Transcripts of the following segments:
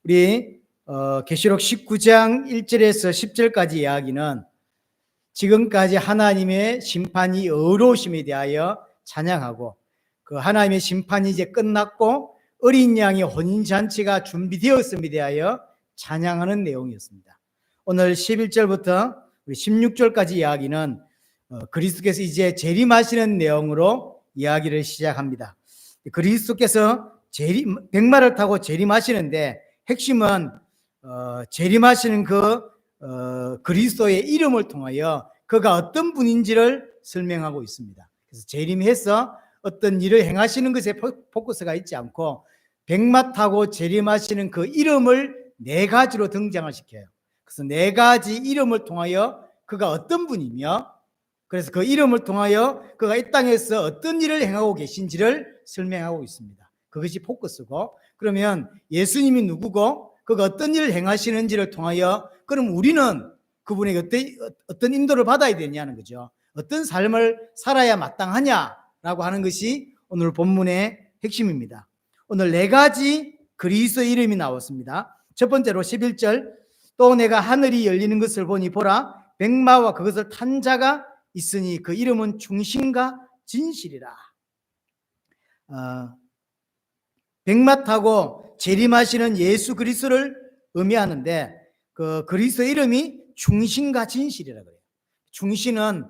우리 계시록 19장 1절에서 10절까지 이야기는 지금까지 하나님의 심판이 의로우심에 대하여 찬양하고, 그 하나님의 심판이 이제 끝났고 어린 양의 혼인잔치가 준비되었음에 대하여 찬양하는 내용이었습니다. 오늘 11절부터 우리 16절까지 이야기는 그리스도께서 이제 재림하시는 내용으로 이야기를 시작합니다. 그리스도께서 백마를 타고 재림하시는데 핵심은 재림하시는 그리스도의 이름을 통하여 그가 어떤 분인지를 설명하고 있습니다. 그래서 재림해서 어떤 일을 행하시는 것에 포커스가 있지 않고 백마 타고 재림하시는 그 이름을 네 가지로 등장을 시켜요. 그래서 네 가지 이름을 통하여 그가 어떤 분이며, 그래서 그 이름을 통하여 그가 이 땅에서 어떤 일을 행하고 계신지를 설명하고 있습니다. 그것이 포커스고, 그러면 예수님이 누구고 그가 어떤 일을 행하시는지를 통하여 그럼 우리는 그분에게 어떤 인도를 받아야 되냐는 거죠. 어떤 삶을 살아야 마땅하냐라고 하는 것이 오늘 본문의 핵심입니다. 오늘 네 가지 그리스도의 이름이 나왔습니다. 첫 번째로 11절, 또 내가 하늘이 열리는 것을 보니 보라 백마와 그것을 탄 자가 있으니 그 이름은 충신과 진실이라. 백마 타고 재림하시는 예수 그리스도를 의미하는데 그 그리스도 이름이 충신과 진실이라고 해요. 충신은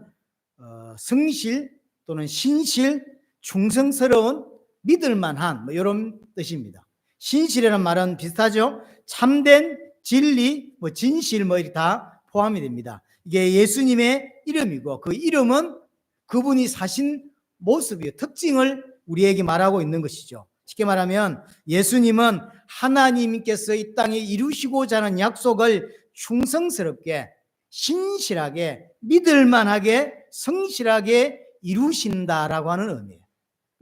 성실 또는 신실, 충성스러운, 믿을만한 이런 뜻입니다. 신실이라는 말은 비슷하죠. 참된, 진리, 진실 이렇게 다 포함이 됩니다. 이게 예수님의 이름이고 그 이름은 그분이 사신 모습이에요. 특징을 우리에게 말하고 있는 것이죠. 쉽게 말하면 예수님은 하나님께서 이 땅에 이루시고자 하는 약속을 충성스럽게, 신실하게, 믿을만하게, 성실하게 이루신다라고 하는 의미예요.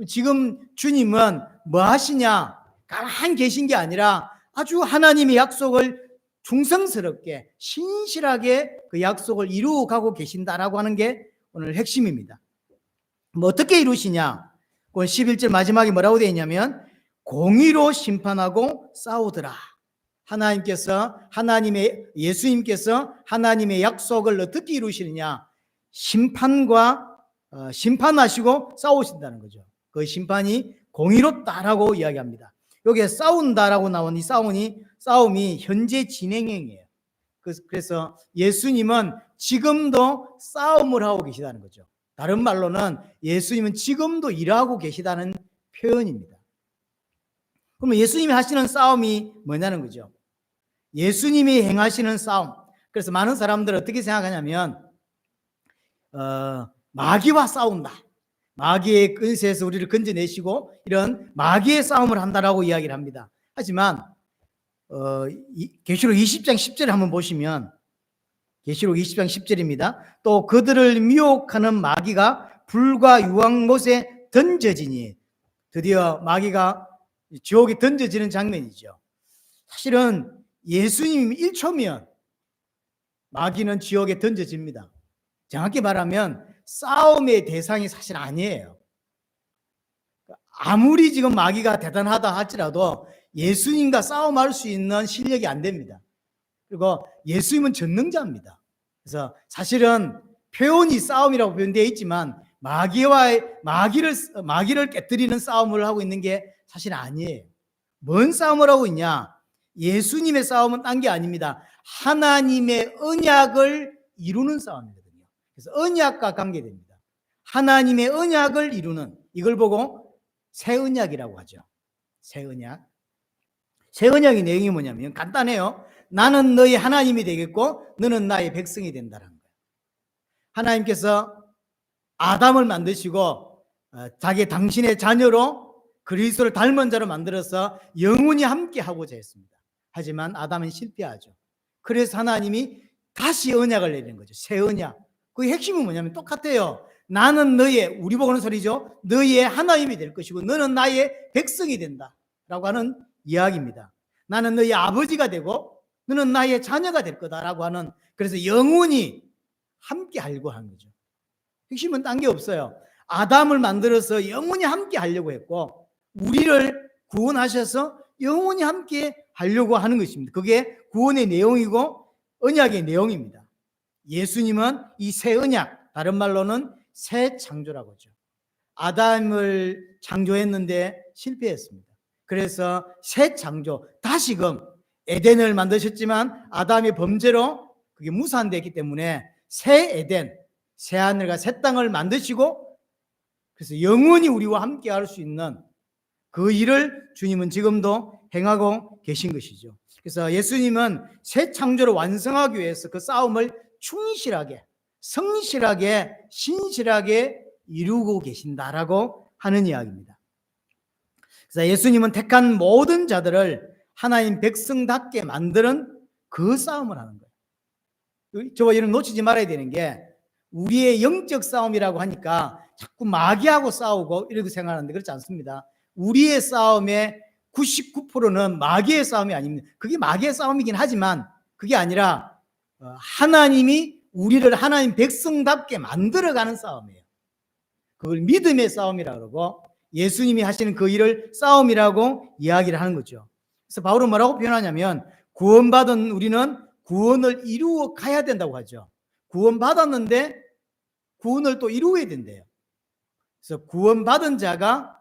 지금 주님은 뭐 하시냐? 가만히 계신 게 아니라 아주 하나님의 약속을 충성스럽게, 신실하게 그 약속을 이루어가고 계신다라고 하는 게 오늘 핵심입니다. 어떻게 이루시냐? 11절 마지막에 뭐라고 되어 있냐면 공의로 심판하고 싸우더라. 예수님께서 하나님의 약속을 어떻게 이루시느냐? 심판하시고 싸우신다는 거죠. 그 심판이 공의롭다라고 이야기합니다. 여기에 싸운다라고 나온 이 싸움이 현재 진행형이에요. 그래서 예수님은 지금도 싸움을 하고 계시다는 거죠. 다른 말로는 예수님은 지금도 일하고 계시다는 표현입니다. 그러면 예수님이 하시는 싸움이 뭐냐는 거죠. 예수님이 행하시는 싸움. 그래서 많은 사람들은 어떻게 생각하냐면 마귀와 싸운다. 마귀의 근세에서 우리를 건져내시고 이런 마귀의 싸움을 한다라고 이야기를 합니다. 하지만 계시록 20장 10절을 한번 보시면 계시록 20장 10절입니다. 또 그들을 미혹하는 마귀가 불과 유황못에 던져지니, 드디어 마귀가 지옥에 던져지는 장면이죠. 사실은 예수님이 1초면 마귀는 지옥에 던져집니다. 정확히 말하면 싸움의 대상이 사실 아니에요. 아무리 지금 마귀가 대단하다 할지라도 예수님과 싸움할 수 있는 실력이 안 됩니다. 그리고 예수님은 전능자입니다. 그래서 사실은 표현이 싸움이라고 표현되어 있지만 마귀를 깨뜨리는 싸움을 하고 있는 게 사실 아니에요. 뭔 싸움을 하고 있냐? 예수님의 싸움은 딴 게 아닙니다. 하나님의 언약을 이루는 싸움이거든요. 그래서 언약과 관계됩니다. 하나님의 언약을 이루는, 이걸 보고 새 언약이라고 하죠. 새 언약. 새 언약의 내용이 뭐냐면 간단해요. 나는 너희 하나님이 되겠고 너는 나의 백성이 된다는 거예요. 하나님께서 아담을 만드시고 당신의 자녀로 그리스도를 닮은 자로 만들어서 영원히 함께 하고자 했습니다. 하지만 아담은 실패하죠. 그래서 하나님이 다시 언약을 내리는 거죠. 새 언약. 그 핵심은 뭐냐면 똑같아요. 나는 우리 보고는 소리죠. 너희의 하나님이 될 것이고 너는 나의 백성이 된다 라고 하는 이야기입니다. 나는 너희 아버지가 되고 너는 나의 자녀가 될 거다라고 하는, 그래서 영원히 함께 하려고 하는 거죠. 핵심은 딴 게 없어요. 아담을 만들어서 영원히 함께 하려고 했고 우리를 구원하셔서 영원히 함께 하려고 하는 것입니다. 그게 구원의 내용이고 언약의 내용입니다. 예수님은 이 새 언약, 다른 말로는 새 창조라고 하죠. 아담을 창조했는데 실패했습니다. 그래서 새 창조, 다시금 에덴을 만드셨지만 아담의 범죄로 그게 무산되기 때문에 새 에덴, 새 하늘과 새 땅을 만드시고 그래서 영원히 우리와 함께 할 수 있는 그 일을 주님은 지금도 행하고 계신 것이죠. 그래서 예수님은 새 창조를 완성하기 위해서 그 싸움을 충실하게, 성실하게, 신실하게 이루고 계신다라고 하는 이야기입니다. 그래서 예수님은 택한 모든 자들을 하나님 백성답게 만드는 그 싸움을 하는 거예요. 저와 이런 놓치지 말아야 되는 게 우리의 영적 싸움이라고 하니까 자꾸 마귀하고 싸우고 이렇게 생각하는데 그렇지 않습니다. 우리의 싸움의 99%는 마귀의 싸움이 아닙니다. 그게 마귀의 싸움이긴 하지만 그게 아니라 하나님이 우리를 하나님 백성답게 만들어가는 싸움이에요. 그걸 믿음의 싸움이라고 그러고 예수님이 하시는 그 일을 싸움이라고 이야기를 하는 거죠. 그래서 바울은 뭐라고 표현하냐면 구원받은 우리는 구원을 이루어 가야 된다고 하죠. 구원받았는데 구원을 또 이루어야 된대요. 그래서 구원받은 자가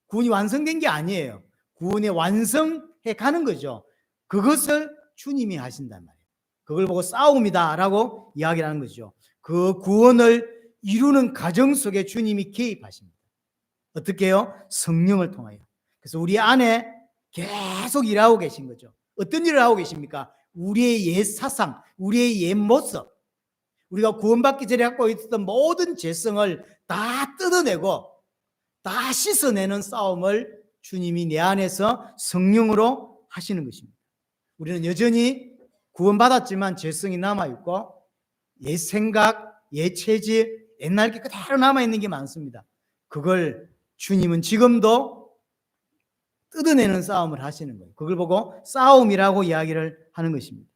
구원이 완성된 게 아니에요. 구원의 완성해 가는 거죠. 그것을 주님이 하신단 말이에요. 그걸 보고 싸움이다라고 이야기를 하는 거죠. 그 구원을 이루는 과정 속에 주님이 개입하십니다. 어떻게 해요? 성령을 통하여. 그래서 우리 안에 계속 일하고 계신 거죠. 어떤 일을 하고 계십니까? 우리의 옛 사상, 우리의 옛 모습, 우리가 구원받기 전에 갖고 있었던 모든 죄성을 다 뜯어내고 다 씻어내는 싸움을 주님이 내 안에서 성령으로 하시는 것입니다. 우리는 여전히 구원받았지만 죄성이 남아있고 옛 생각, 옛 체질, 옛날 게 그대로 남아있는 게 많습니다. 그걸 주님은 지금도 뜯어내는 싸움을 하시는 거예요. 그걸 보고 싸움이라고 이야기를 하는 것입니다.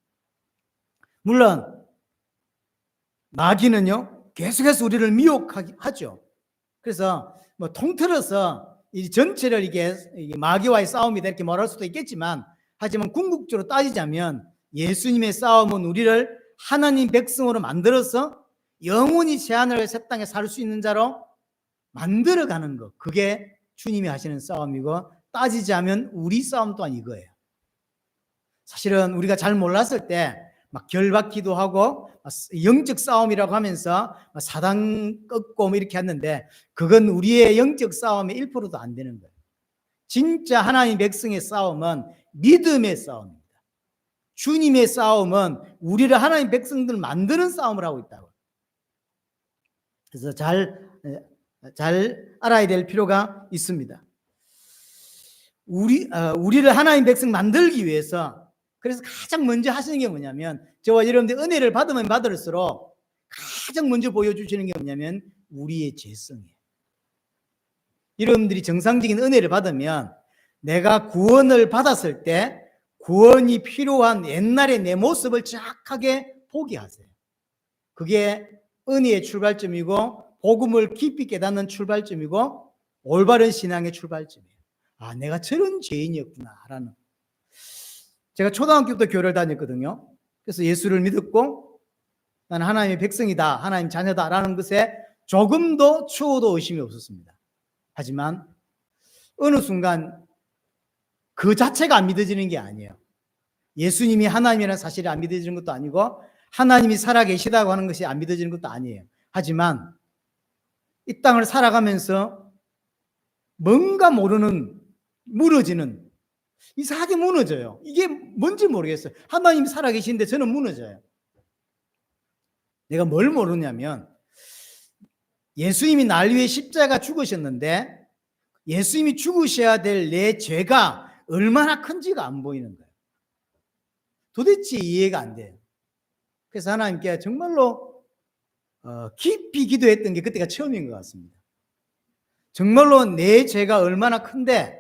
물론 마귀는요 계속해서 우리를 미혹하죠. 그래서 뭐 통틀어서 이 전체를 이게 마귀와의 싸움이다 이렇게 말할 수도 있겠지만 하지만 궁극적으로 따지자면 예수님의 싸움은 우리를 하나님 백성으로 만들어서 영원히 새하늘과 새 땅에 살 수 있는 자로 만들어가는 것, 그게 주님이 하시는 싸움이고 따지자면 우리 싸움 또한 이거예요. 사실은 우리가 잘 몰랐을 때 막 결박기도 하고 영적 싸움이라고 하면서 사단 꺾고 이렇게 했는데 그건 우리의 영적 싸움의 1%도 안 되는 거예요. 진짜 하나님 백성의 싸움은 믿음의 싸움입니다. 주님의 싸움은 우리를 하나님 백성들 만드는 싸움을 하고 있다고. 그래서 잘 알아야 될 필요가 있습니다. 우리를 하나님 백성 만들기 위해서 그래서 가장 먼저 하시는 게 뭐냐면 저와 여러분들 은혜를 받으면 받을수록 가장 먼저 보여주시는 게 뭐냐면 우리의 죄성이에요. 여러분들이 정상적인 은혜를 받으면 내가 구원을 받았을 때 구원이 필요한 옛날의 내 모습을 정확하게 보게 하세요. 그게 은혜의 출발점이고 복음을 깊이 깨닫는 출발점이고 올바른 신앙의 출발점이에요. 아, 내가 저런 죄인이었구나라는. 제가 초등학교부터 교회를 다녔거든요. 그래서 예수를 믿었고 나는 하나님의 백성이다, 하나님 자녀다라는 것에 조금도 추호도 의심이 없었습니다. 하지만 어느 순간 그 자체가 안 믿어지는 게 아니에요. 예수님이 하나님이라는 사실이 안 믿어지는 것도 아니고 하나님이 살아계시다고 하는 것이 안 믿어지는 것도 아니에요. 하지만 이 땅을 살아가면서 뭔가 모르는 무너지는, 이상하게 무너져요. 이게 뭔지 모르겠어요. 하나님이 살아계신데 저는 무너져요. 내가 뭘 모르냐면 예수님이 날 위해 십자가 죽으셨는데 예수님이 죽으셔야 될 내 죄가 얼마나 큰지가 안 보이는 거예요. 도대체 이해가 안 돼요. 그래서 하나님께 정말로 깊이 기도했던 게 그때가 처음인 것 같습니다. 정말로 내 죄가 얼마나 큰데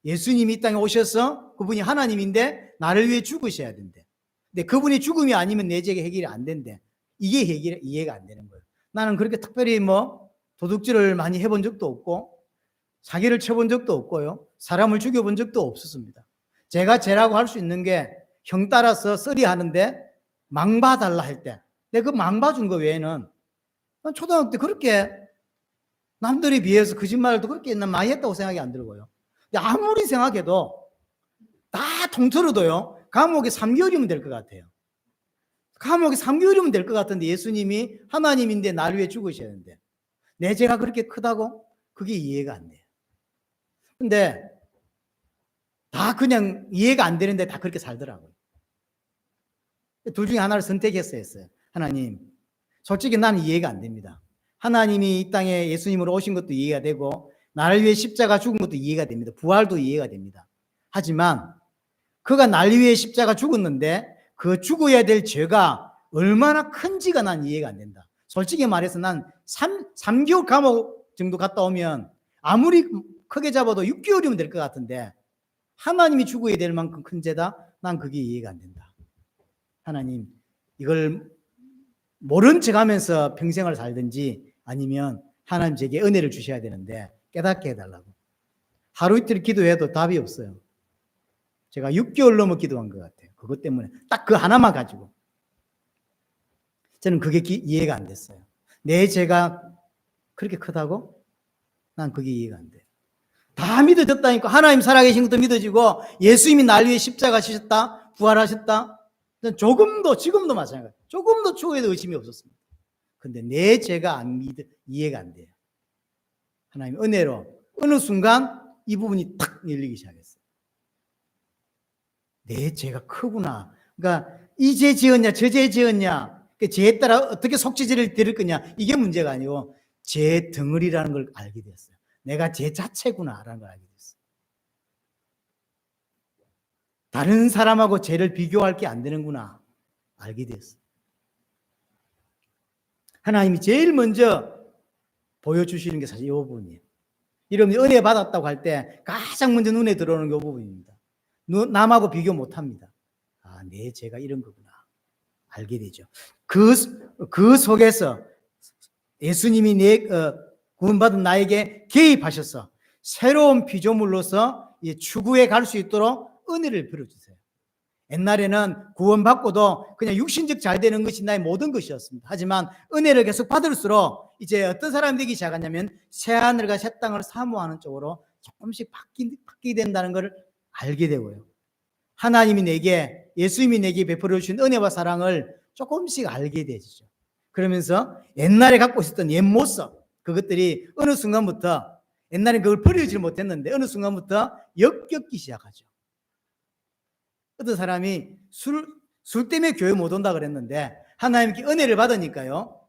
예수님이 이 땅에 오셔서 그분이 하나님인데 나를 위해 죽으셔야 된대. 근데 그분이 죽음이 아니면 내 죄가 해결이 안 된대. 이게 이해가 안 되는 거예요. 나는 그렇게 특별히 도둑질을 많이 해본 적도 없고 사기를 쳐본 적도 없고요. 사람을 죽여본 적도 없었습니다. 제가 죄라고 할 수 있는 게 형 따라서 썰이 하는데 망봐달라 할 때, 내가 그 망봐준 거 외에는 난 초등학교 때 그렇게 남들에 비해서 거짓말도 그렇게 난 많이 했다고 생각이 안 들고요. 아무리 생각해도 다 통틀어도요, 감옥에 3개월이면 될 것 같아요. 감옥에 3개월이면 될 것 같은데 예수님이 하나님인데 날 위해 죽으셔야 되는데 내 죄가 그렇게 크다고? 그게 이해가 안 돼요. 근데 다 그냥 이해가 안 되는데 다 그렇게 살더라고요. 둘 중에 하나를 선택했어야 했어요. 하나님, 솔직히 나는 이해가 안 됩니다. 하나님이 이 땅에 예수님으로 오신 것도 이해가 되고 나를 위해 십자가 죽은 것도 이해가 됩니다. 부활도 이해가 됩니다. 하지만 그가 날 위해 십자가 죽었는데 그 죽어야 될 죄가 얼마나 큰지가 난 이해가 안 된다. 솔직히 말해서 난 3개월 감옥 정도 갔다 오면 아무리 크게 잡아도 6개월이면 될 것 같은데 하나님이 죽어야 될 만큼 큰 죄다? 난 그게 이해가 안 된다. 하나님, 이걸 모른 척 하면서 평생을 살든지 아니면 하나님 제게 은혜를 주셔야 되는데 깨닫게 해달라고. 하루 이틀 기도해도 답이 없어요. 제가 6개월 넘어 기도한 것 같아요. 그것 때문에 딱 그 하나만 가지고. 저는 그게 이해가 안 됐어요. 내 죄가 그렇게 크다고? 난 그게 이해가 안 돼요. 다 믿어졌다니까. 하나님 살아계신 것도 믿어지고 예수님이 날 위해 십자가 지셨다, 부활하셨다. 조금도, 지금도 마찬가지예요. 조금도 추후에도 의심이 없었습니다. 근데 내 죄가 이해가 안 돼요. 하나님 은혜로 어느 순간 이 부분이 탁 열리기 시작했어요. 내 죄가 크구나. 그러니까 이 죄 지었냐, 저 죄 지었냐, 그 죄에 따라 어떻게 속죄제를 드릴 거냐, 이게 문제가 아니고 죄 덩어리라는 걸 알게 됐어요. 내가 죄 자체구나라는 걸 알게 됐어요. 다른 사람하고 죄를 비교할 게 안 되는구나 알게 됐어요. 하나님이 제일 먼저 보여주시는 게 사실 이 부분이에요. 여러분이 은혜 받았다고 할 때 가장 먼저 눈에 들어오는 이 부분입니다. 남하고 비교 못합니다. 아, 내 죄가 이런 거구나 알게 되죠. 그 속에서 예수님이 구원받은 나에게 개입하셔서 새로운 피조물로서 추구해 갈 수 있도록 은혜를 베풀어주세요. 옛날에는 구원받고도 그냥 육신적 잘 되는 것이 나의 모든 것이었습니다. 하지만 은혜를 계속 받을수록 이제 어떤 사람이 되기 시작하냐면 새하늘과 새 땅을 사모하는 쪽으로 조금씩 바뀌게 된다는 것을 알게 되고요. 하나님이 내게, 예수님이 내게 베풀어 주신 은혜와 사랑을 조금씩 알게 되죠. 그러면서 옛날에 갖고 있었던 옛 모습, 그것들이 어느 순간부터, 옛날에 그걸 버리지 못했는데 어느 순간부터 역겹기 시작하죠. 어떤 사람이 술 때문에 교회 못 온다 그랬는데 하나님께 은혜를 받으니까요,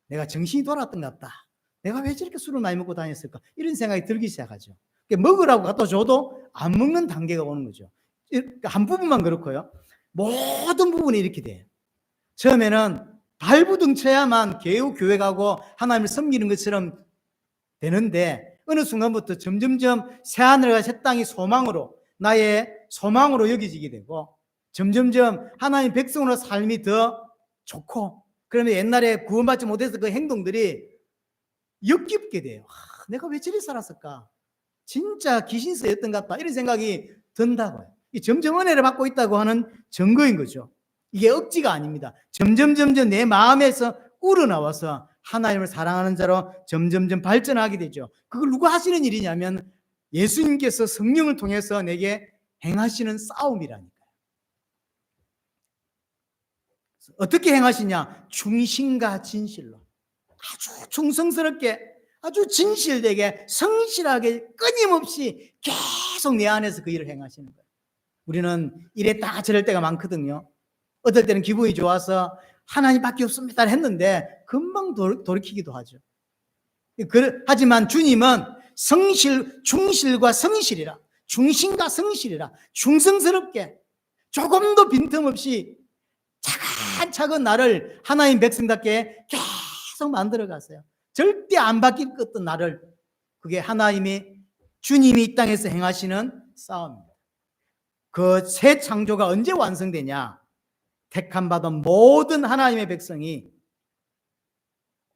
내가 정신이 돌았던 것 같다. 내가 왜 저렇게 술을 많이 먹고 다녔을까? 이런 생각이 들기 시작하죠. 먹으라고 갖다 줘도 안 먹는 단계가 오는 거죠. 한 부분만 그렇고요. 모든 부분이 이렇게 돼요. 처음에는 발부둥 쳐야만 겨우 교회 가고 하나님을 섬기는 것처럼 되는데 어느 순간부터 점점점 새하늘과 새 땅이 소망으로, 나의 소망으로 여겨지게 되고 점점점 하나님 백성으로 삶이 더 좋고, 그러면 옛날에 구원받지 못해서 그 행동들이 역겹게 돼요. 내가 왜 저리 살았을까? 진짜 귀신서였던 것 같다. 이런 생각이 든다고요. 이 점점 은혜를 받고 있다고 하는 증거인 거죠. 이게 억지가 아닙니다. 점점 내 마음에서 우러나와서 하나님을 사랑하는 자로 점점 발전하게 되죠. 그걸 누가 하시는 일이냐면 예수님께서 성령을 통해서 내게 행하시는 싸움이라니까요. 어떻게 행하시냐? 중심과 진실로 아주 충성스럽게, 아주 진실되게, 성실하게, 끊임없이 계속 내 안에서 그 일을 행하시는 거예요. 우리는 이랬다 저럴 때가 많거든요. 어떨 때는 기분이 좋아서 하나님밖에 없습니다 했는데 금방 돌이키기도 하죠. 하지만 주님은 중실과 성실이라, 중심과 성실이라, 충성스럽게 조금도 빈틈없이 차근차근 나를 하나님 백성답게 계속 만들어 갔어요. 절대 안 바뀔 것 같던 나를, 그게 하나님이, 주님이 이 땅에서 행하시는 싸움입니다. 그 새 창조가 언제 완성되냐? 택함 받은 모든 하나님의 백성이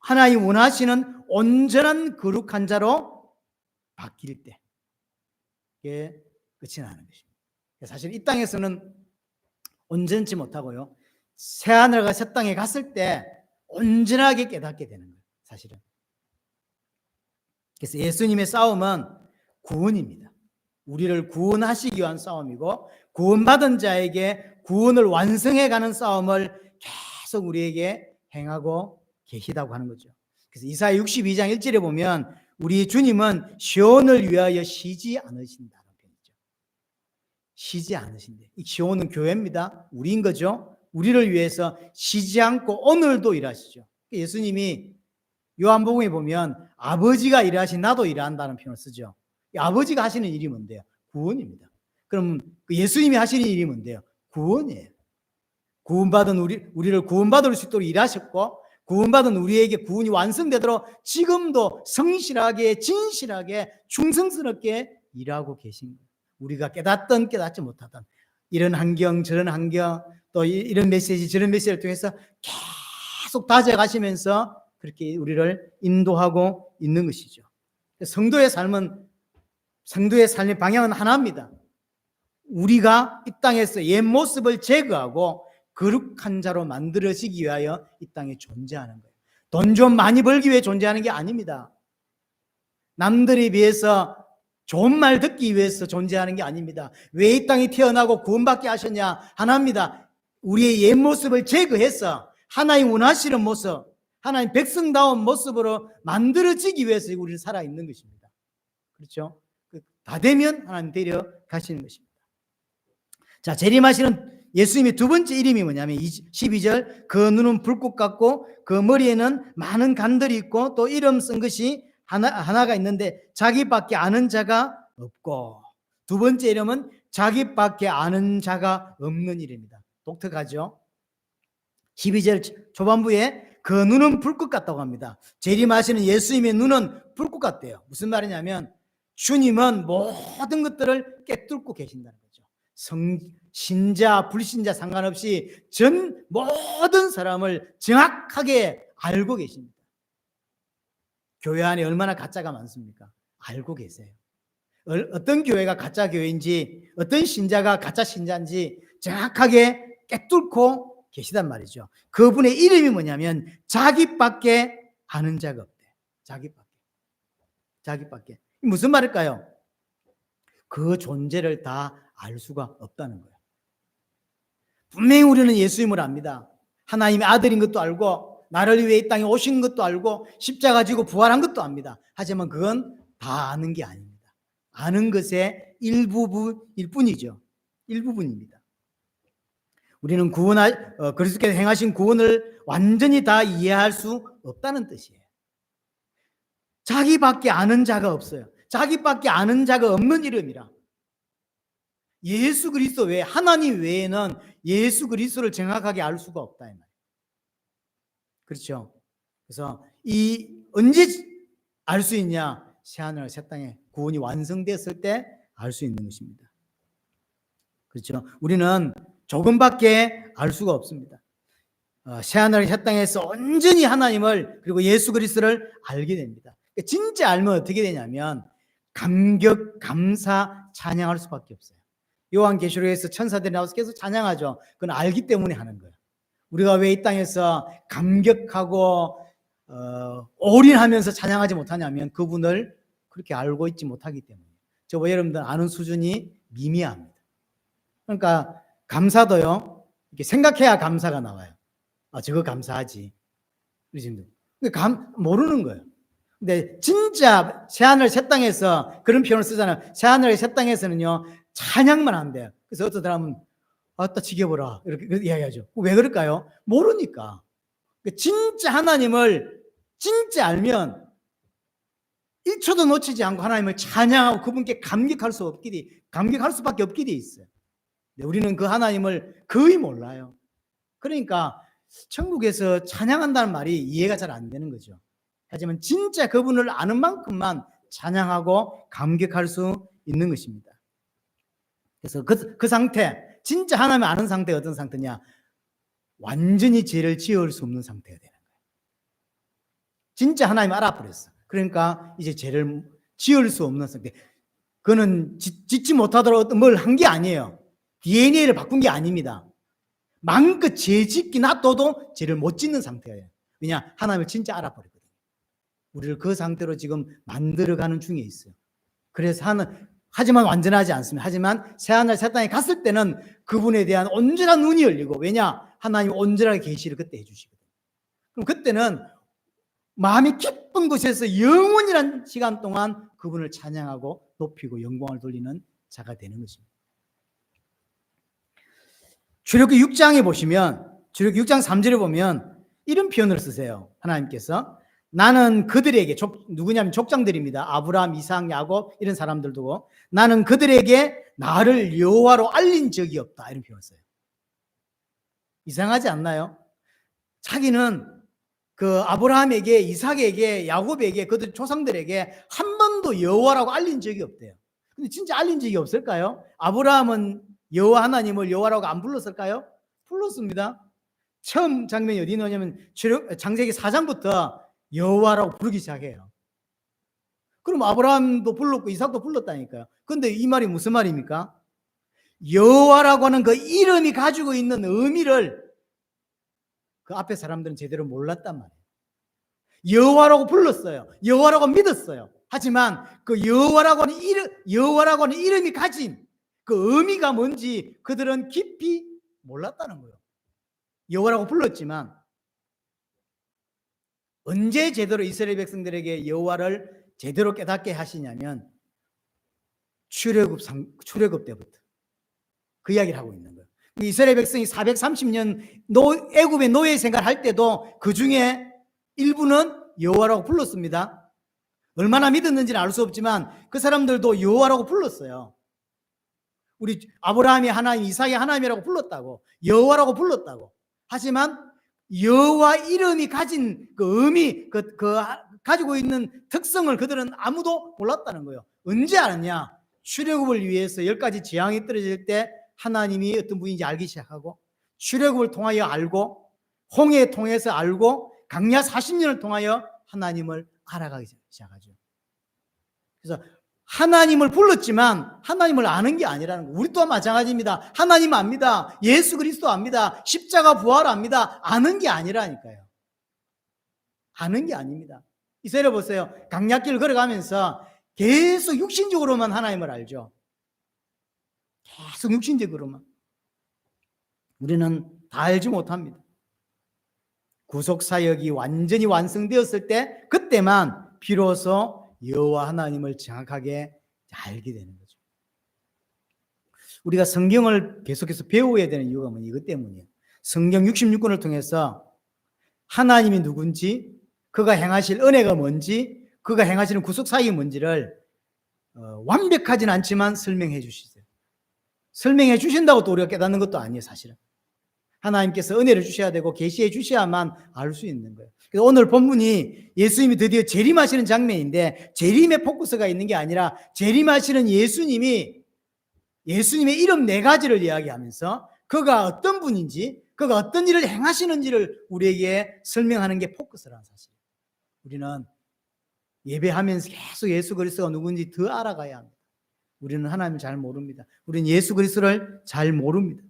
하나님 원하시는 온전한 거룩한 자로 바뀔 때, 이게 끝이 나는 것입니다. 사실 이 땅에서는 온전치 못하고요. 새하늘과 새 땅에 갔을 때 온전하게 깨닫게 되는 거예요. 사실은. 그래서 예수님의 싸움은 구원입니다. 우리를 구원하시기 위한 싸움이고 구원받은 자에게 구원을 완성해가는 싸움을 계속 우리에게 행하고 계시다고 하는 거죠. 그래서 이사야 62장 1절에 보면 우리 주님은 시온을 위하여 쉬지 않으신다는 표현이죠. 쉬지 않으신대. 이 시온은 교회입니다. 우리인 거죠. 우리를 위해서 쉬지 않고 오늘도 일하시죠. 예수님이 요한복음에 보면 아버지가 일하신 나도 일한다는 표현을 쓰죠. 아버지가 하시는 일이 뭔데요? 구원입니다. 그럼 예수님이 하시는 일이 뭔데요? 구원이에요. 구원받은 우리를 구원받을 수 있도록 일하셨고 구원받은 우리에게 구원이 완성되도록 지금도 성실하게 진실하게 충성스럽게 일하고 계신 거예요. 우리가 깨닫든 깨닫지 못하든 이런 환경 저런 환경 또 이런 메시지 저런 메시지를 통해서 계속 다져가시면서 그렇게 우리를 인도하고 있는 것이죠. 성도의 삶의 방향은 하나입니다. 우리가 이 땅에서 옛 모습을 제거하고 거룩한 자로 만들어지기 위하여 이 땅에 존재하는 거예요. 돈 좀 많이 벌기 위해 존재하는 게 아닙니다. 남들에 비해서 좋은 말 듣기 위해서 존재하는 게 아닙니다. 왜 이 땅에 태어나고 구원받게 하셨냐? 하나입니다. 우리의 옛 모습을 제거해서 하나님 원하시는 모습, 하나님 백성다운 모습으로 만들어지기 위해서 우리는 살아있는 것입니다. 그렇죠? 다 되면 하나님 데려가시는 것입니다. 자, 재림하시는 예수님의 두 번째 이름이 뭐냐면 12절 그 눈은 불꽃 같고 그 머리에는 많은 간들이 있고 또 이름 쓴 것이 하나가 있는데 자기밖에 아는 자가 없고 두 번째 이름은 자기밖에 아는 자가 없는 이름입니다. 독특하죠? 12절 초반부에 그 눈은 불꽃 같다고 합니다. 재림하시는 예수님의 눈은 불꽃 같대요. 무슨 말이냐면 주님은 모든 것들을 꿰뚫고 계신다는 거죠. 신자 불신자 상관없이 전 모든 사람을 정확하게 알고 계십니다. 교회 안에 얼마나 가짜가 많습니까? 알고 계세요. 어떤 교회가 가짜 교회인지 어떤 신자가 가짜 신자인지 정확하게 꿰뚫고 계시단 말이죠. 그분의 이름이 뭐냐면 자기밖에 아는 자가 없대. 자기밖에. 무슨 말일까요? 그 존재를 다 알 수가 없다는 거예요. 분명히 우리는 예수님을 압니다. 하나님의 아들인 것도 알고 나를 위해 이 땅에 오신 것도 알고 십자가 지고 부활한 것도 압니다. 하지만 그건 다 아는 게 아닙니다. 아는 것의 일부분일 뿐이죠. 일부분입니다. 우리는 그리스도께서 행하신 구원을 완전히 다 이해할 수 없다는 뜻이에요. 자기밖에 아는 자가 없어요. 자기밖에 아는 자가 없는 이름이라. 예수 그리스도 외에 하나님 외에는 예수 그리스도를 정확하게 알 수가 없다 이 말이에요. 그렇죠? 그래서 언제 알 수 있냐? 새하늘과 새 땅에 구원이 완성됐을 때 알 수 있는 것입니다. 그렇죠? 우리는 조금밖에 알 수가 없습니다. 새하늘과 새 땅에서 온전히 하나님을 그리고 예수 그리스도를 알게 됩니다. 진짜 알면 어떻게 되냐면 감격, 감사, 찬양할 수밖에 없어요. 요한계시록에서 천사들이 나와서 계속 찬양하죠. 그건 알기 때문에 하는 거예요. 우리가 왜 이 땅에서 감격하고 올인하면서 찬양하지 못하냐면 그분을 그렇게 알고 있지 못하기 때문에. 저와 여러분들 아는 수준이 미미합니다. 그러니까 감사도요, 이렇게 생각해야 감사가 나와요. 저거 감사하지. 모르는 거예요. 근데 진짜 새하늘 새 땅에서 그런 표현을 쓰잖아요. 새하늘 새 땅에서는요 찬양만 한대요. 그래서 어떤 사람은 아따 지겨워라 이렇게 이야기하죠. 왜 그럴까요? 모르니까. 진짜 하나님을 진짜 알면 1초도 놓치지 않고 하나님을 찬양하고 그분께 감격할 수밖에 없게 돼 있어요. 근데 우리는 그 하나님을 거의 몰라요. 그러니까 천국에서 찬양한다는 말이 이해가 잘 안 되는 거죠. 하지만 진짜 그분을 아는 만큼만 찬양하고 감격할 수 있는 것입니다. 그래서 그 상태, 진짜 하나님을 아는 상태가 어떤 상태냐? 완전히 죄를 지을 수 없는 상태가 되는 거예요. 진짜 하나님 알아버렸어. 그러니까 이제 죄를 지을 수 없는 상태. 그거는 짓지 못하도록 뭘 한 게 아니에요. DNA를 바꾼 게 아닙니다. 마음껏 죄 짓기 놔둬도 죄를 못 짓는 상태예요. 왜냐? 하나님을 진짜 알아버리거든요. 우리를 그 상태로 지금 만들어가는 중에 있어요. 그래서 하지만 완전하지 않습니다. 하지만 새하늘 새 땅에 갔을 때는 그분에 대한 온전한 눈이 열리고, 왜냐? 하나님 온전하게 계시를 그때 해주시거든요. 그럼 그때는 마음이 기쁜 곳에서 영원이란 시간 동안 그분을 찬양하고 높이고 영광을 돌리는 자가 되는 것입니다. 출애굽기 6장에 보시면, 출애굽기 6장 3절에 보면 이런 표현을 쓰세요. 하나님께서 나는 그들에게, 누구냐면 족장들입니다. 아브라함, 이삭, 야곱 이런 사람들도, 나는 그들에게 나를 여호와로 알린 적이 없다, 이런 표현을 써요. 이상하지 않나요? 자기는 그 아브라함에게, 이삭에게, 야곱에게, 그들 조상들에게 한 번도 여호와라고 알린 적이 없대요. 근데 진짜 알린 적이 없을까요? 아브라함은 여호와 하나님을 여호와라고 안 불렀을까요? 불렀습니다. 처음 장면이 어디 나오냐면 창세기 4장부터 여호와라고 부르기 시작해요. 그럼 아브라함도 불렀고 이삭도 불렀다니까요. 근데 이 말이 무슨 말입니까? 여호와라고 하는 그 이름이 가지고 있는 의미를 그 앞에 사람들은 제대로 몰랐단 말이에요. 여호와라고 불렀어요. 여호와라고 믿었어요. 하지만 그 여호와라고 하는 이름이 가진 그 의미가 뭔지 그들은 깊이 몰랐다는 거예요. 여호와라고 불렀지만 언제 제대로 이스라엘 백성들에게 여호와를 제대로 깨닫게 하시냐면 출애굽 때부터 그 이야기를 하고 있는 거예요. 이스라엘 백성이 430년 애굽의 노예 생활할 때도 그 중에 일부는 여호와라고 불렀습니다. 얼마나 믿었는지는 알 수 없지만 그 사람들도 여호와라고 불렀어요. 우리 아브라함이 하나님, 이삭이 하나님이라고 불렀다고, 여호와라고 불렀다고. 하지만 여호와 이름이 가진 그 의미, 가지고 있는 특성을 그들은 아무도 몰랐다는 거예요. 언제 알았냐? 출애굽을 위해서 10가지 재앙이 떨어질 때 하나님이 어떤 분인지 알기 시작하고, 출애굽을 통하여 알고, 홍해 통해서 알고, 강야 40년을 통하여 하나님을 알아가기 시작하죠. 그래서 하나님을 불렀지만 하나님을 아는 게 아니라는 거예요. 우리 또한 마찬가지입니다. 하나님 압니다. 예수 그리스도 압니다. 십자가 부활 압니다. 아는 게 아니라니까요. 아는 게 아닙니다. 이스라엘 보세요. 강약길을 걸어가면서 계속 육신적으로만 하나님을 알죠. 계속 육신적으로만. 우리는 다 알지 못합니다. 구속사역이 완전히 완성되었을 때 그때만 비로소 여호와 하나님을 정확하게 알게 되는 거죠. 우리가 성경을 계속해서 배워야 되는 이유가 뭐냐? 이것 때문이에요. 성경 66권을 통해서 하나님이 누군지, 그가 행하실 은혜가 뭔지, 그가 행하시는 구속사역이 뭔지를 완벽하진 않지만 설명해 주시세요. 설명해 주신다고 또 우리가 깨닫는 것도 아니에요, 사실은. 하나님께서 은혜를 주셔야 되고 계시해 주셔야만 알 수 있는 거예요. 그래서 오늘 본문이 예수님이 드디어 재림하시는 장면인데, 재림의 포커스가 있는 게 아니라 재림하시는 예수님의 이름 4가지를 이야기하면서 그가 어떤 분인지, 그가 어떤 일을 행하시는지를 우리에게 설명하는 게 포커스라는 사실. 우리는 예배하면서 계속 예수 그리스도가 누군지 더 알아가야 합니다. 우리는 하나님을 잘 모릅니다. 우리는 예수 그리스도를 잘 모릅니다.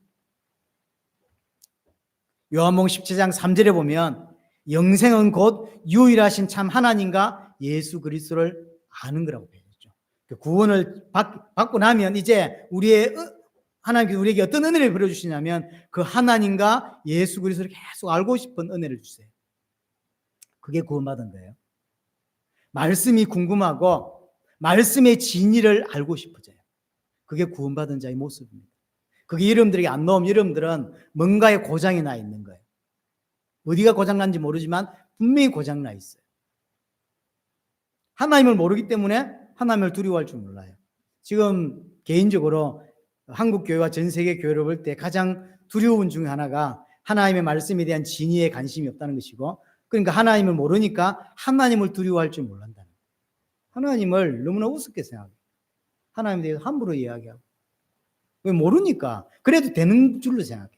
요한복음 17장 3절에 보면 영생은 곧 유일하신 참 하나님과 예수 그리스도를 아는 거라고 되어 있죠. 구원을 받고 나면 이제 하나님께서 우리에게 어떤 은혜를 베려주시냐면 그 하나님과 예수 그리스도를 계속 알고 싶은 은혜를 주세요. 그게 구원받은 거예요. 말씀이 궁금하고 말씀의 진리를 알고 싶어져요. 그게 구원받은 자의 모습입니다. 그게 여러분들에게 안 나오면 여러분들은 뭔가에 고장이 나 있는 거예요. 어디가 고장난지 모르지만 분명히 고장나 있어요. 하나님을 모르기 때문에 하나님을 두려워할 줄 몰라요. 지금 개인적으로 한국 교회와 전 세계 교회를 볼 때 가장 두려운 중에 하나가 하나님의 말씀에 대한 진리에 관심이 없다는 것이고, 그러니까 하나님을 모르니까 하나님을 두려워할 줄 모른다는 거예요. 하나님을 너무나 우습게 생각해요. 하나님에 대해서 함부로 이야기하고. 왜? 모르니까. 그래도 되는 줄로 생각해요.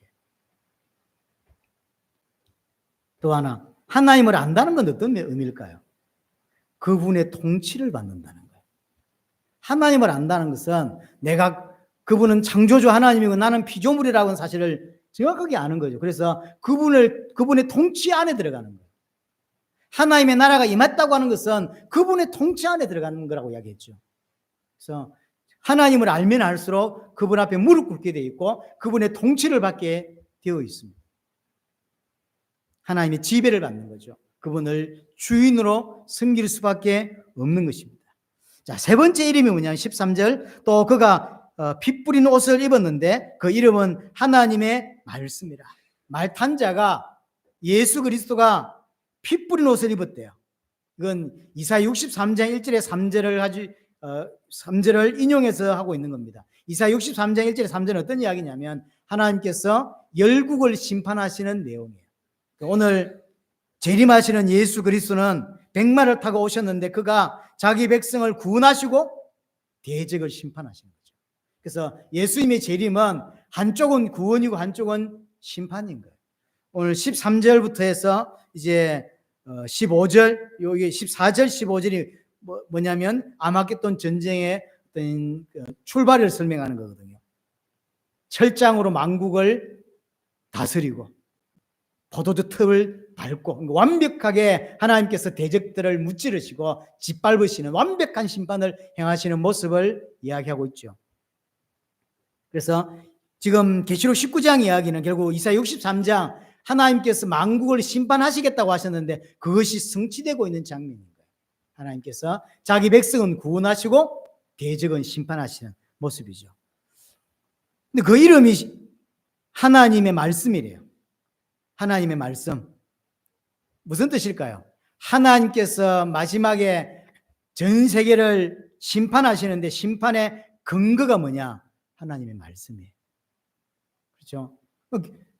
또 하나, 하나님을 안다는 건 어떤 의미일까요? 그분의 통치를 받는다는 거예요. 하나님을 안다는 것은 내가 그분은 창조주 하나님이고 나는 피조물이라고 하는 사실을 정확하게 아는 거죠. 그래서 그분의 통치 안에 들어가는 거예요. 하나님의 나라가 임했다고 하는 것은 그분의 통치 안에 들어가는 거라고 이야기했죠. 그래서 하나님을 알면 알수록 그분 앞에 무릎 꿇게 되어 있고 그분의 통치를 받게 되어 있습니다. 하나님의 지배를 받는 거죠. 그분을 주인으로 섬길 수밖에 없는 것입니다. 자, 세 번째 이름이 뭐냐면 13절, 또 그가 피 뿌린 옷을 입었는데 그 이름은 하나님의 말씀이라. 말 탄 자가 예수 그리스도가 피 뿌린 옷을 입었대요. 이건 이사야 63장 1절에 3절을 인용해서 하고 있는 겁니다. 이사야 63장 1절에 3절은 어떤 이야기냐면 하나님께서 열국을 심판하시는 내용이에요. 오늘 재림하시는 예수 그리스도는 백마를 타고 오셨는데 그가 자기 백성을 구원하시고 대적을 심판하시는 거죠. 그래서 예수님의 재림은 한쪽은 구원이고 한쪽은 심판인 거예요. 오늘 13절부터 해서 이제 15절, 여기 14절, 15절이 뭐냐면 아마겟돈 전쟁의 어떤 출발을 설명하는 거거든요. 철장으로 만국을 다스리고 포도주 톱을 밟고 완벽하게 하나님께서 대적들을 무찌르시고 짓밟으시는 완벽한 심판을 행하시는 모습을 이야기하고 있죠. 그래서 지금 계시록 19장 이야기는 결국 이사야 63장 하나님께서 만국을 심판하시겠다고 하셨는데 그것이 성취되고 있는 장면인 거예요. 하나님께서 자기 백성은 구원하시고 대적은 심판하시는 모습이죠. 근데 그 이름이 하나님의 말씀이래요. 하나님의 말씀. 무슨 뜻일까요? 하나님께서 마지막에 전 세계를 심판하시는데 심판의 근거가 뭐냐? 하나님의 말씀이에요. 그렇죠?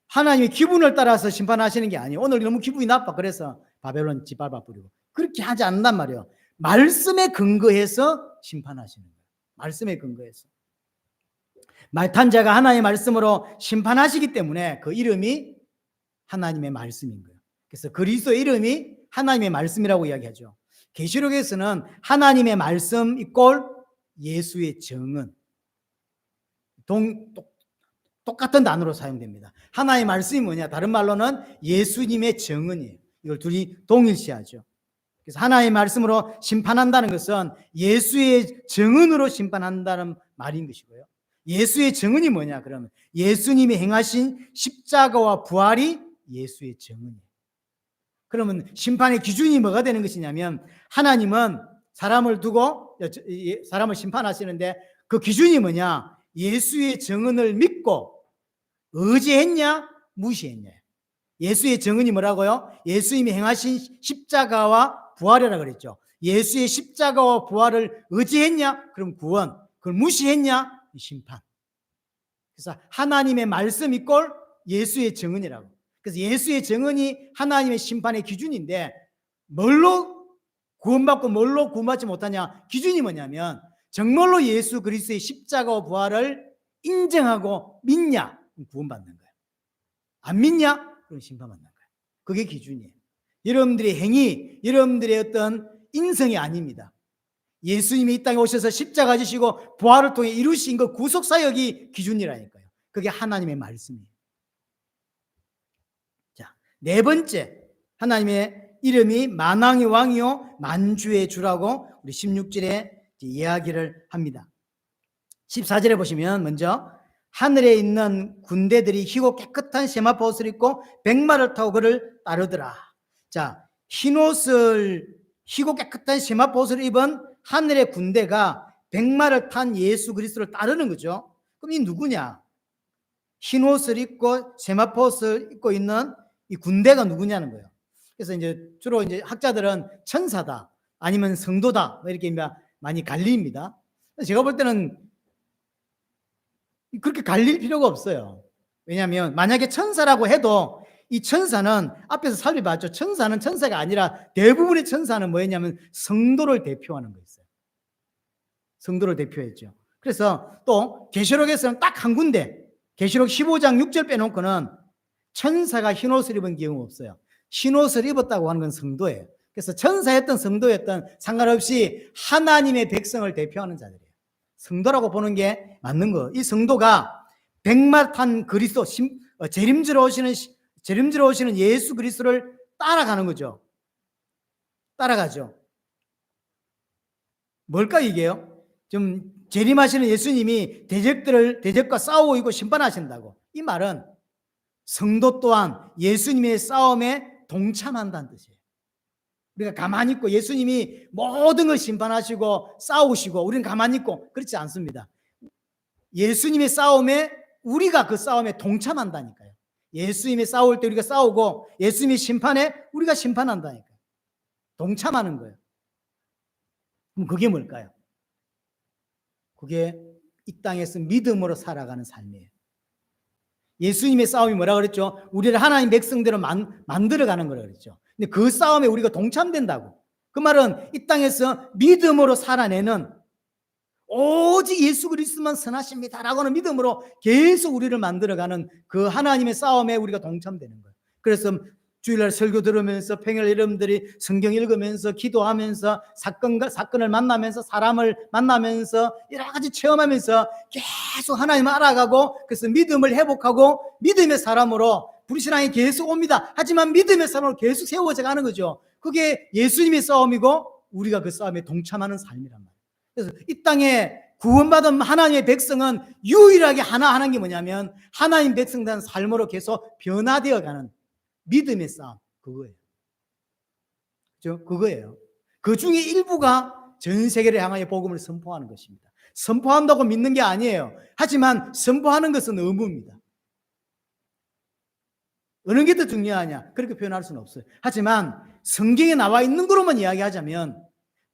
하나님의 기분을 따라서 심판하시는 게 아니에요. 오늘 너무 기분이 나빠. 그래서 바벨론 짓밟아 버리고. 그렇게 하지 않는단 말이에요. 말씀에 근거해서 심판하시는 거예요. 말씀에 근거해서. 말탄 자가 하나님의 말씀으로 심판하시기 때문에 그 이름이 하나님의 말씀인 거예요. 그래서 그리스도의 이름이 하나님의 말씀이라고 이야기하죠. 계시록에서는 하나님의 말씀 이꼴 예수의 정은 똑같은 단어로 사용됩니다. 하나님의 말씀이 뭐냐? 다른 말로는 예수님의 정은이에요. 이걸 둘이 동일시하죠. 그래서 하나님의 말씀으로 심판한다는 것은 예수의 정은으로 심판한다는 말인 것이고요. 예수의 정은이 뭐냐? 그러면 예수님이 행하신 십자가와 부활이 예수의 정은이에요. 그러면 심판의 기준이 뭐가 되는 것이냐면 하나님은 사람을 두고 사람을 심판하시는데 그 기준이 뭐냐? 예수의 정은을 믿고 의지했냐 무시했냐. 예수의 정은이 뭐라고요? 예수님이 행하신 십자가와 부활이라고 그랬죠. 예수의 십자가와 부활을 의지했냐? 그럼 구원. 그걸 무시했냐? 심판. 그래서 하나님의 말씀 이꼴 예수의 정은이라고. 그래서 예수의 정은이 하나님의 심판의 기준인데 뭘로 구원받고 뭘로 구원받지 못하냐? 기준이 뭐냐면 정말로 예수 그리스도의 십자가와 부활을 인정하고 믿냐? 구원받는 거예요. 안 믿냐? 그럼 심판받는 거예요. 그게 기준이에요. 여러분들의 행위, 여러분들의 어떤 인성이 아닙니다. 예수님이 이 땅에 오셔서 십자가 지시고 부활을 통해 이루신 그 구속사역이 기준이라니까요. 그게 하나님의 말씀이에요. 자, 네 번째, 하나님의 이름이 만왕의 왕이요 만주의 주라고 우리 16절에 이야기를 합니다. 14절에 보시면 먼저 하늘에 있는 군대들이 희고 깨끗한 세마포 옷을 입고 백마를 타고 그를 따르더라. 자, 흰옷을 희고 깨끗한 세마포 옷을 입은 하늘의 군대가 백마를 탄 예수 그리스도를 따르는 거죠. 그럼 이 누구냐? 흰옷을 입고 세마포 옷을 입고 있는 이 군대가 누구냐는 거예요. 그래서 이제 주로 이제 학자들은 천사다 아니면 성도다 이렇게 많이 갈립니다. 제가 볼 때는 그렇게 갈릴 필요가 없어요. 왜냐하면 만약에 천사라고 해도 이 천사는 앞에서 살펴봤죠. 천사는 천사가 아니라 대부분의 천사는 뭐였냐면 성도를 대표하는 거였어요. 성도를 대표했죠. 그래서 또 계시록에서는 딱 한 군데 계시록 15장 6절 빼놓고는 천사가 흰옷을 입은 경우 없어요. 흰옷을 입었다고 하는 건 성도예요. 그래서 천사였던 성도였던 상관없이 하나님의 백성을 대표하는 자들이에요. 성도라고 보는 게 맞는 거. 이 성도가 백마탄 그리스도, 재림지러 오시는 예수 그리스도를 따라가는 거죠. 따라가죠. 뭘까 이게요? 좀 재림하시는 예수님이 대적과 싸우고 있고 심판하신다고. 이 말은 성도 또한 예수님의 싸움에 동참한다는 뜻이에요. 우리가 가만히 있고 예수님이 모든 걸 심판하시고 싸우시고 우리는 가만히 있고 그렇지 않습니다. 예수님의 싸움에 우리가 그 싸움에 동참한다니까요. 예수님이 싸울 때 우리가 싸우고 예수님의 심판에 우리가 심판한다니까요. 동참하는 거예요. 그럼 그게 뭘까요? 그게 이 땅에서 믿음으로 살아가는 삶이에요. 예수님의 싸움이 뭐라 그랬죠? 우리를 하나님 백성대로 만들어가는 거라 그랬죠. 근데 그 싸움에 우리가 동참된다고. 그 말은 이 땅에서 믿음으로 살아내는 오직 예수 그리스도만 선하십니다라고 하는 믿음으로 계속 우리를 만들어가는 그 하나님의 싸움에 우리가 동참되는 거예요. 그래서 주일날 설교 들으면서 평일 여러분들이 성경 읽으면서 기도하면서 사건을 만나면서 사람을 만나면서 여러 가지 체험하면서 계속 하나님을 알아가고 그래서 믿음을 회복하고 믿음의 사람으로 불신앙이 계속 옵니다. 하지만 믿음의 사람으로 계속 세워져 가는 거죠. 그게 예수님의 싸움이고 우리가 그 싸움에 동참하는 삶이란 말이에요. 그래서 이 땅에 구원받은 하나님의 백성은 유일하게 하나 하는 게 뭐냐면 하나님 백성된 삶으로 계속 변화되어 가는 믿음의 싸움, 그거예요. 그죠? 그거예요. 그 중에 일부가 전 세계를 향하여 복음을 선포하는 것입니다. 선포한다고 믿는 게 아니에요. 하지만 선포하는 것은 의무입니다. 어느 게 더 중요하냐? 그렇게 표현할 수는 없어요. 하지만 성경에 나와 있는 거로만 이야기하자면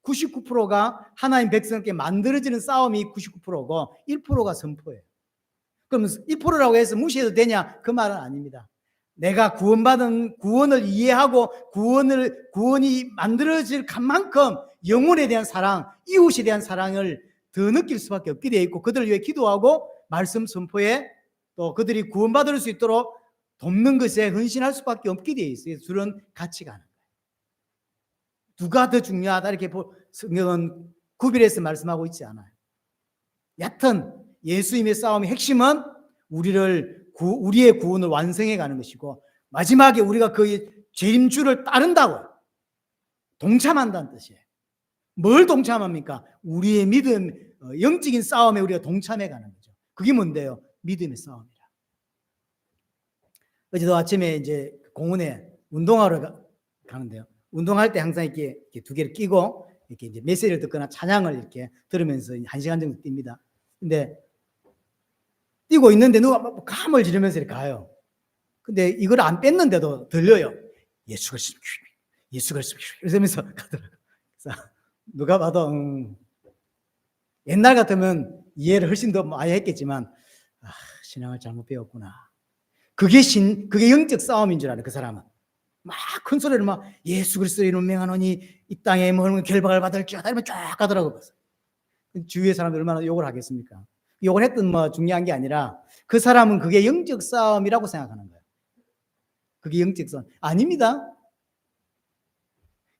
99%가 하나님 백성께 만들어지는 싸움이 99%고 1%가 선포예요. 그럼 1%라고 해서 무시해도 되냐? 그 말은 아닙니다. 내가 구원받은 구원을 이해하고 구원이 만들어질 만큼 영혼에 대한 사랑, 이웃에 대한 사랑을 더 느낄 수밖에 없게 되어 있고 그들을 위해 기도하고 말씀 선포에 또 그들이 구원받을 수 있도록 돕는 것에 헌신할 수밖에 없게 되어 있어요. 둘은 같이 가는 거예요. 누가 더 중요하다 이렇게 성경은 구별해서 말씀하고 있지 않아요. 여하튼 예수님의 싸움의 핵심은 우리의 구원을 완성해 가는 것이고 마지막에 우리가 그 재림주를 따른다고 동참한다는 뜻이에요. 뭘 동참합니까? 우리의 믿음, 영적인 싸움에 우리가 동참해 가는 거죠. 그게 뭔데요? 믿음의 싸움이라. 어제도 아침에 이제 공원에 운동하러 가는데요. 운동할 때 항상 이렇게 두 개를 끼고 이렇게 이제 메시지를 듣거나 찬양을 이렇게 들으면서 1시간 정도 뜁니다. 근데 뛰고 있는데 누가 감을 지르면서 이렇게 가요. 근데 이걸 안 뺐는데도 들려요. 예수 그리스도, 예수 그리스도 이러면서 가더라고요. 그래서 누가 봐도 옛날 같으면 이해를 훨씬 더 많이 했겠지만 신앙을 잘못 배웠구나. 그게 영적 싸움인 줄 알아요. 그 사람은 막 큰 소리를 막 예수 그리스도의 이름 명하노니 이 땅에 뭐 결박을 받을지어다 이러면 쫙 가더라고요. 주위의 사람들 얼마나 욕을 하겠습니까? 욕을 했던 뭐 중요한 게 아니라 그 사람은 그게 영적 싸움이라고 생각하는 거예요. 그게 영적 싸움 아닙니다.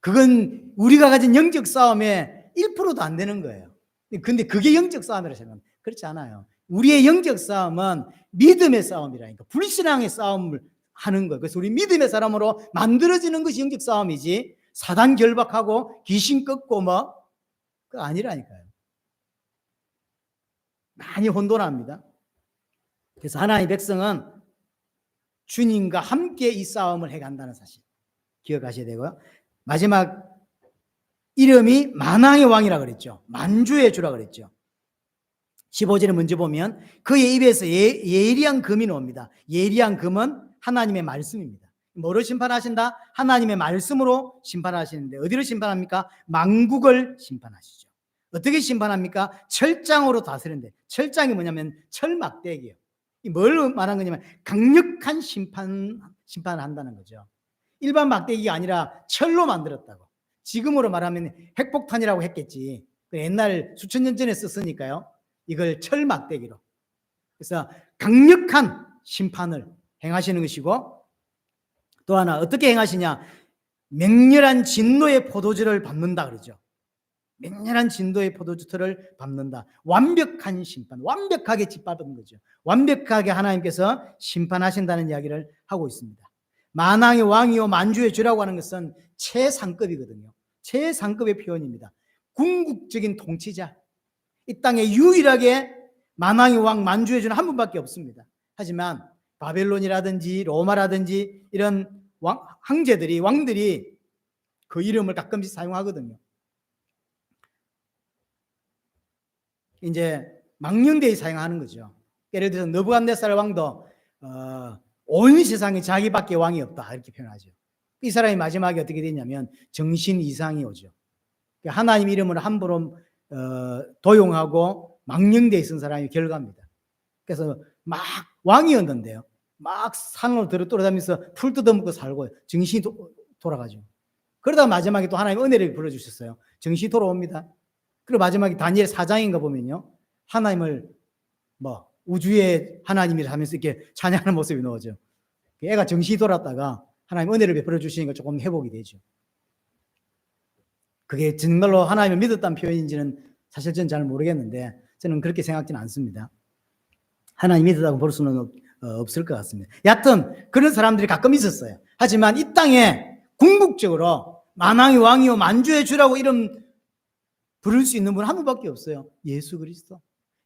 그건 우리가 가진 영적 싸움의 1%도 안 되는 거예요. 근데 그게 영적 싸움이라고 생각합니다. 그렇지 않아요. 우리의 영적 싸움은 믿음의 싸움이라니까. 불신앙의 싸움을 하는 거예요. 그래서 우리 믿음의 사람으로 만들어지는 것이 영적 싸움이지 사단 결박하고 귀신 꺾고 뭐 그거 아니라니까요. 많이 혼돈합니다. 그래서 하나님의 백성은 주님과 함께 이 싸움을 해간다는 사실 기억하셔야 되고요. 마지막 이름이 만왕의 왕이라 그랬죠. 만주의 주라 그랬죠. 15절에 먼저 보면 그의 입에서 예리한 금이 나옵니다. 예리한 금은 하나님의 말씀입니다. 뭐로 심판하신다? 하나님의 말씀으로 심판하시는데 어디로 심판합니까? 만국을 심판하시죠. 어떻게 심판합니까? 철장으로 다스리는데 철장이 뭐냐면 철막대기예요. 뭘 말한 거냐면 강력한 심판을 한다는 거죠. 일반 막대기가 아니라 철로 만들었다고. 지금으로 말하면 핵폭탄이라고 했겠지. 옛날 수천 년 전에 썼으니까요. 이걸 철막대기로. 그래서 강력한 심판을 행하시는 것이고 또 하나 어떻게 행하시냐? 맹렬한 진노의 포도주를 밟는다 그러죠. 맹렬한 진도의 포도주 틀을 밟는다. 완벽한 심판, 완벽하게 짓밟은 거죠. 완벽하게 하나님께서 심판하신다는 이야기를 하고 있습니다. 만왕의 왕이요 만주의 주라고 하는 것은 최상급이거든요. 최상급의 표현입니다. 궁극적인 통치자. 이 땅에 유일하게 만왕의 왕 만주의 주는 한 분밖에 없습니다. 하지만 바벨론이라든지 로마라든지 이런 황제들이 왕들이 그 이름을 가끔씩 사용하거든요. 이제 망령되이 사용하는 거죠. 예를 들어서 느부갓네살 왕도 온 세상에 자기밖에 왕이 없다 이렇게 표현하죠. 이 사람이 마지막에 어떻게 됐냐면 정신 이상이 오죠. 하나님 이름을 함부로 도용하고 망령되이 쓴 사람이 결과입니다. 그래서 막 왕이었는데요. 막 산으로 돌아다니면서 풀 뜯어먹고 살고 정신이 돌아가죠. 그러다 마지막에 또 하나님 은혜를 불러주셨어요. 정신이 돌아옵니다. 그리고 마지막에 다니엘 4장인가 보면요. 하나님을 우주의 하나님이라 하면서 이렇게 찬양하는 모습이 나오죠. 애가 정신이 돌았다가 하나님 은혜를 베풀어 주시니까 조금 회복이 되죠. 그게 정말로 하나님을 믿었다는 표현인지는 사실 저는 잘 모르겠는데 저는 그렇게 생각지는 않습니다. 하나님 믿었다고 볼 수는 없을 것 같습니다. 여하튼 그런 사람들이 가끔 있었어요. 하지만 이 땅에 궁극적으로 만왕의 왕이요 만주의 주라고 이름 부를 수 있는 분 한 분밖에 없어요. 예수 그리스도.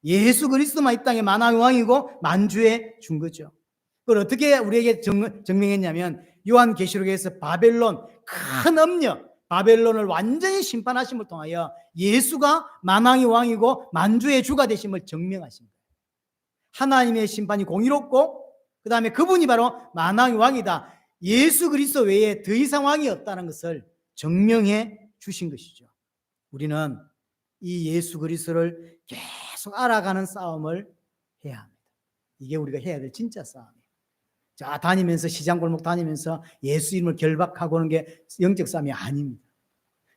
예수 그리스도만 이 땅에 만왕의 왕이고 만주의 준 거죠. 그걸 어떻게 우리에게 증명했냐면 요한계시록에서 바벨론 큰 엄력 바벨론을 완전히 심판하심을 통하여 예수가 만왕의 왕이고 만주의 주가 되심을 증명하십니다. 하나님의 심판이 공의롭고 그 다음에 그분이 바로 만왕의 왕이다. 예수 그리스도 외에 더 이상 왕이 없다는 것을 증명해 주신 것이죠. 우리는 이 예수 그리스도를 계속 알아가는 싸움을 해야 합니다. 이게 우리가 해야 될 진짜 싸움이에요. 자, 다니면서 시장 골목 다니면서 예수 이름을 결박하고 하는 게 영적 싸움이 아닙니다.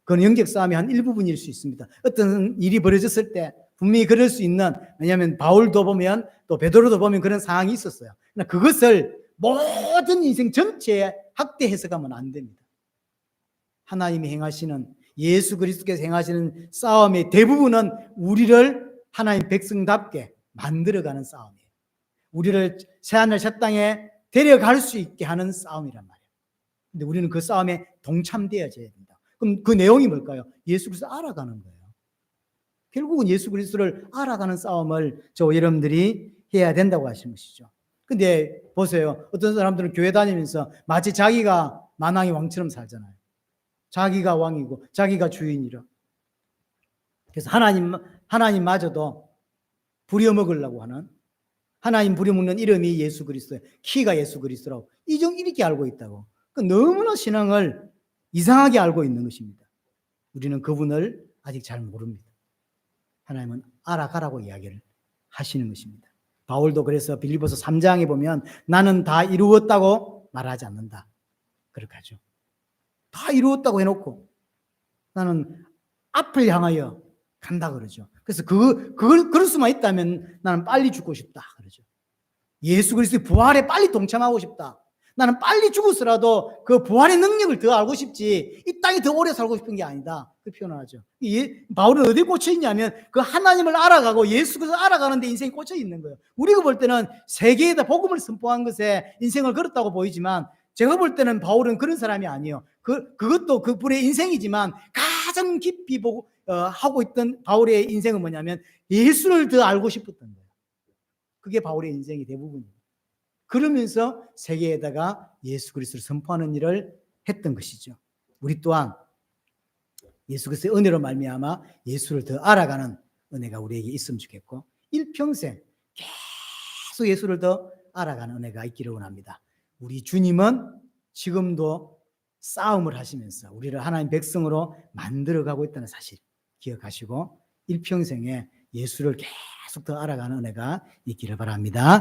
그건 영적 싸움의 한 일부분일 수 있습니다. 어떤 일이 벌어졌을 때 분명히 그럴 수 있는, 왜냐하면 바울도 보면 또 베드로도 보면 그런 상황이 있었어요. 그러나 그것을 모든 인생 전체에 확대 해석하면 안 됩니다. 하나님이 행하시는 예수 그리스도께서 행하시는 싸움의 대부분은 우리를 하나님 백성답게 만들어가는 싸움이에요. 우리를 새하늘 새 땅에 데려갈 수 있게 하는 싸움이란 말이에요. 근데 우리는 그 싸움에 동참되어져야 된다. 그럼 그 내용이 뭘까요? 예수 그리스도 알아가는 거예요. 결국은 예수 그리스도를 알아가는 싸움을 여러분들이 해야 된다고 하시는 것이죠. 근데 보세요. 어떤 사람들은 교회 다니면서 마치 자기가 만왕의 왕처럼 살잖아요. 자기가 왕이고 자기가 주인이라. 그래서 하나님마저도 부려먹으려고 하는, 하나님 부려먹는 이름이 예수 그리스도예요. 키가 예수 그리스도라고 이렇게 알고 있다고. 너무나 신앙을 이상하게 알고 있는 것입니다. 우리는 그분을 아직 잘 모릅니다. 하나님은 알아가라고 이야기를 하시는 것입니다. 바울도 그래서 빌립보서 3장에 보면 나는 다 이루었다고 말하지 않는다. 그렇게 하죠. 다 이루었다고 해놓고 나는 앞을 향하여 간다 그러죠. 그래서 그럴 수만 있다면 나는 빨리 죽고 싶다 그러죠. 예수 그리스도의 부활에 빨리 동참하고 싶다. 나는 빨리 죽었으라도 그 부활의 능력을 더 알고 싶지 이 땅에 더 오래 살고 싶은 게 아니다. 그 표현을 하죠. 바울은 어디에 꽂혀 있냐면 그 하나님을 알아가고 예수 그리스도 알아가는 데 인생이 꽂혀 있는 거예요. 우리가 볼 때는 세계에다 복음을 선포한 것에 인생을 걸었다고 보이지만 제가 볼 때는 바울은 그런 사람이 아니에요. 그것도 그 분의 인생이지만 가장 깊이 하고 있던 바울의 인생은 뭐냐면 예수를 더 알고 싶었던 거예요. 그게 바울의 인생의 대부분이에요. 그러면서 세계에다가 예수 그리스도를 선포하는 일을 했던 것이죠. 우리 또한 예수 그리스도의 은혜로 말미암아 예수를 더 알아가는 은혜가 우리에게 있으면 좋겠고 일평생 계속 예수를 더 알아가는 은혜가 있기를 원합니다. 우리 주님은 지금도 싸움을 하시면서 우리를 하나님 백성으로 만들어가고 있다는 사실 기억하시고 일평생에 예수를 계속 더 알아가는 은혜가 있기를 바랍니다.